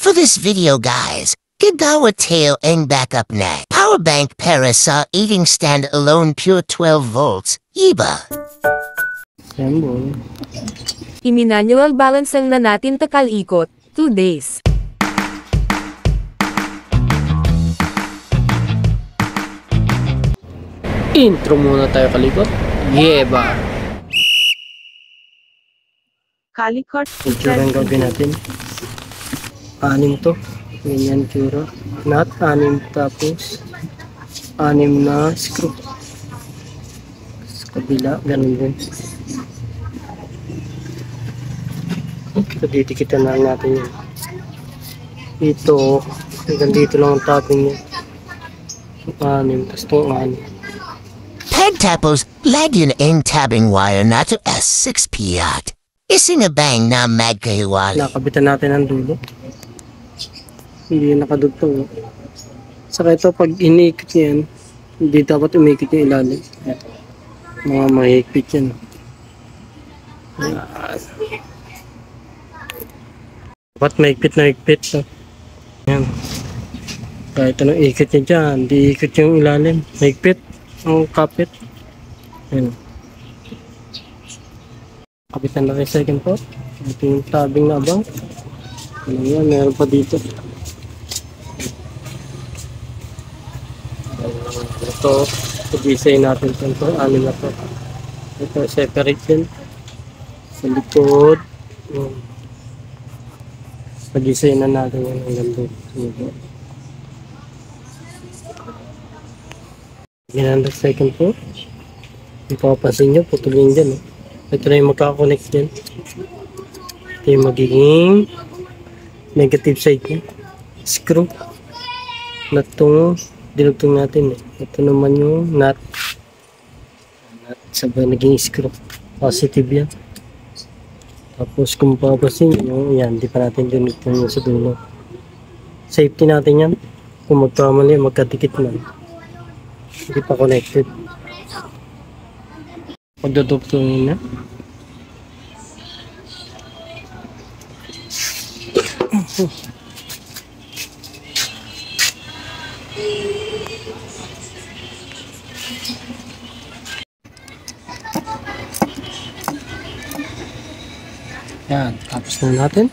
For this video guys, Gagawa tail and backup neck. Power bank para sa eating stand alone pure 12 volts. Iba. Sembol. I-manual balance lang na natin takal-ikot, 2 days. Intro muna tayo kalikot. Yeba! Kalikot. Itsura ang gagawin natin. 6 to. Ganyan itsura. Not 6 tapos 6 na screw. Sa kabila, ganun din. So, ditikitan na natin yun. Ito, hanggang dito lang ang topping niya. 6, tapos itong 6. Pagtapos, lagyan ang tabbing wire na to S6 piat. Isinabang na magkahiwalay. Nakabitan natin ang dulo. Hindi nakadugtong. Saka ito, pag inikot yan, hindi dapat umikot yung ilalim. Mga mahigpit yan. Dapat mahigpit na higpit. Yan. Kahit anong ikot niya dyan, hindi ikot yung ilalim. Mahigpit ang kapit. Yan. Kapitan na rin second pot. Ito yung tabing na abang. Ano yan, meron pa dito. Ito, pag-isay natin ito. 6 na to. Ito, separate din. Sa likod. Pag-isay na natin yan hanggang doon. Ginanda second pot. Kung papapansin nyo, putulin dyan. Ito na yung magkakonnect dyan. Ito yung magiging negative side niya. Screw. Nut itong dinugtong natin. Ito naman yung nut. Nut sabay naging screw. Positive yan. Tapos kung papapansin nyo, yan, di pa natin dinugtong yun sa dulo. Safety natin yan. Kung magkamali, magkadikit na. Hindi pa connected. Pagdudugtungin na. Yan, tapos na natin.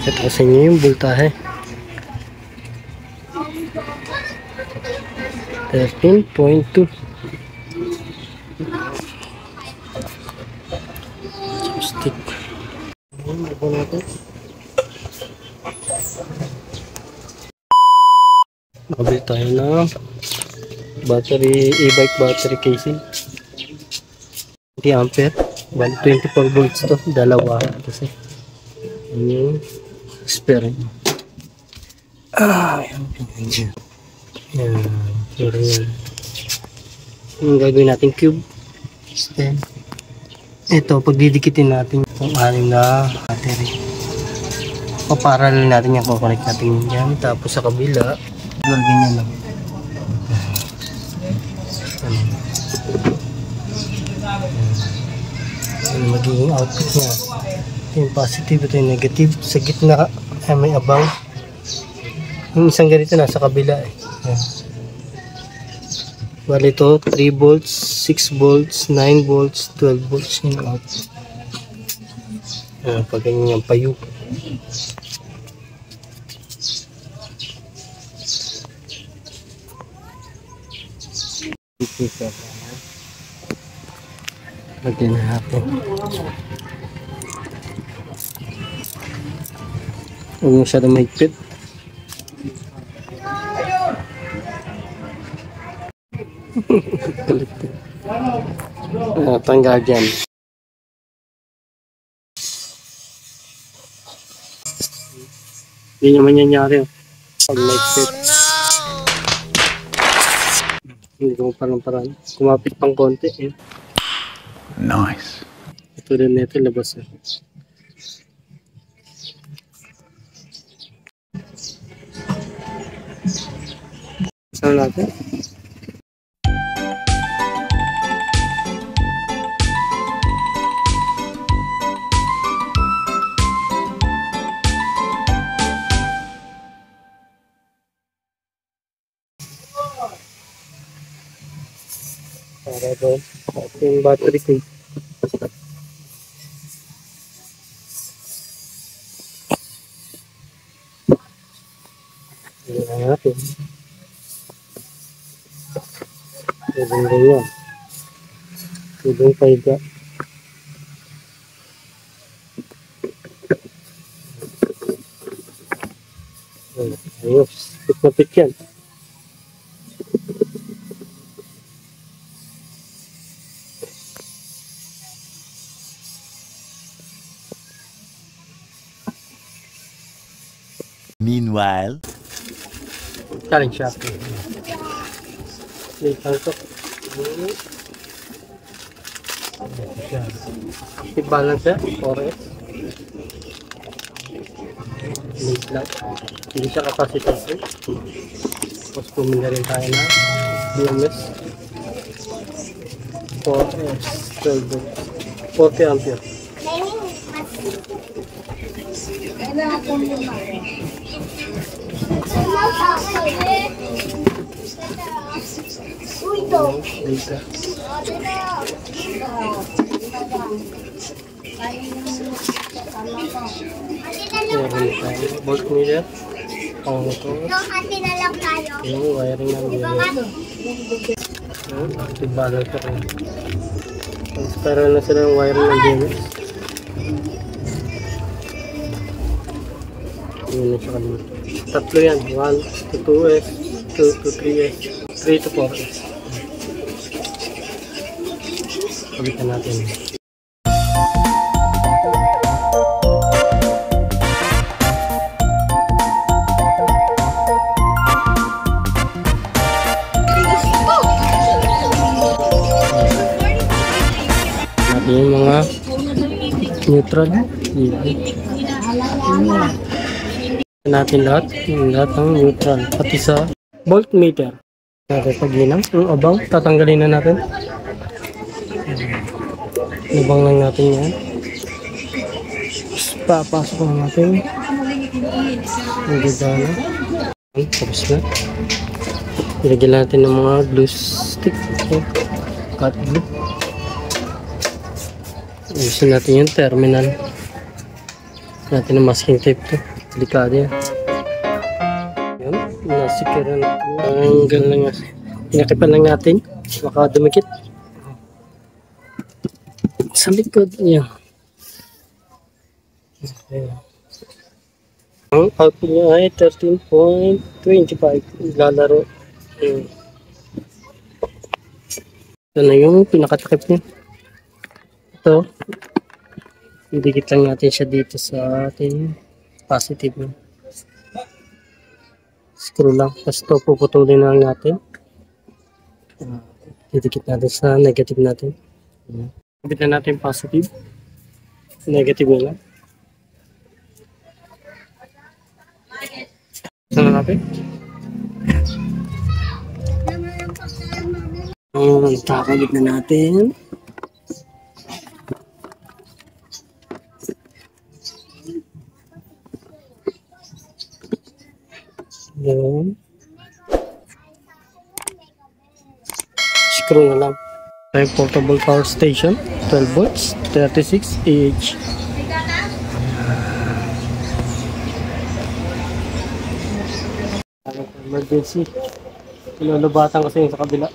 Ito sa inyo yung voltahe. 13.2. Chopstick. Ayan, natin. Nakabili tayo ng battery, e-bike battery casing. 20 ampere. Bali 24 volts to. Dalawa kasi. Ayan yung spare. Ayan. Ayan. Pero yan. Yung gagawin natin cube. Then, ito, pagdidikitin natin yung 6 na battery. Paparallel natin yung kukonect natin yan. Tapos sa kabila, ganyan lang. Ano magiging output niya. Ito yung positive, ito yung negative. Sa gitna, ay may abang. Yung isang ganito nasa kabila eh. Yan. Bali ito, 3 volts, 6 volts, 9 volts, 12 volts yung output. Pag ganyan yung payo. Lagyan na natin. Huwag masyadong mahigpit. Tanggal dyan. Hindi naman nangyari pag mahigpit. Hindi ko parang kumapit pang konti eh. Nice. Ito rin nito labas eh. Saan natin? Para doon. At yung battery ko. Ayan natin. Pwedeng ganyan. Pwedeng paiga. Ayos. Pit na pit yan. Meanwhile, Challenge shot. Later to. Active balancer, 4S. Late lang. Hindi siya capacitor. Tapos pumili rin tayo na BMS. 4S, 12 volts. 40 ampere. Later. Voltmeter. Yung wiring ng BMS. Active balancer. Pero na sila yung wiring ng BMS. Yun na siya kanina. Tatlo yan. 1 to 2S, 2 to 3S, 3 to 4S. Kabitan natin. Natin yung mga neutral. Natin lahat. Yung lahat ng neutral. Pati sa voltmeter. Natin pag-inang. Yung abang. Tatanggalin na natin. Nabang lang natin yan. Papasok lang natin. Ang gagana. Tapos na. Ilagyan natin ng mga glue stick. Cut glue. Ayusin natin yung terminal. Natin ng masking tape to. Delikado yan. Yan. Nasecure na natin. Hanggang lang. Pinakipan lang natin. Baka dumikit. Sa likod niya. Ang output niya ay 13.25. Lalaro. Ito na yung pinakatakip niya. Ito. Idikit lang natin siya dito sa ating positive niya. Screw lang. Tapos ito puputulin na lang natin. Idikit natin sa negative natin. Kabit na natin positive. Negative na lang. Saan na natin? Kakabit na natin. Yan. Screw na lang. Yung portable power station, 12 volts, 36 AH. Emergency. Pinulubatan kasi yung sa kabila.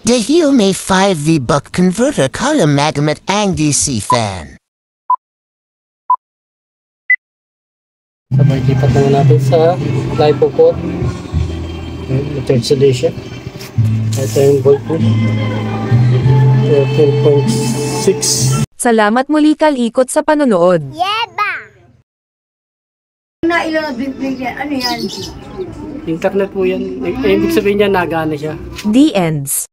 The Hume 5V buck converter column magnet ang DC fan. Sabay lipat naman natin sa LiPo port. Third solution. Ito yung voltage. 13.6. Salamat muli Kalikot sa panonood. Na ilan na blink yan? Ano yan? Internet po yan. Ibig sabihin niya nagana siya. The ends.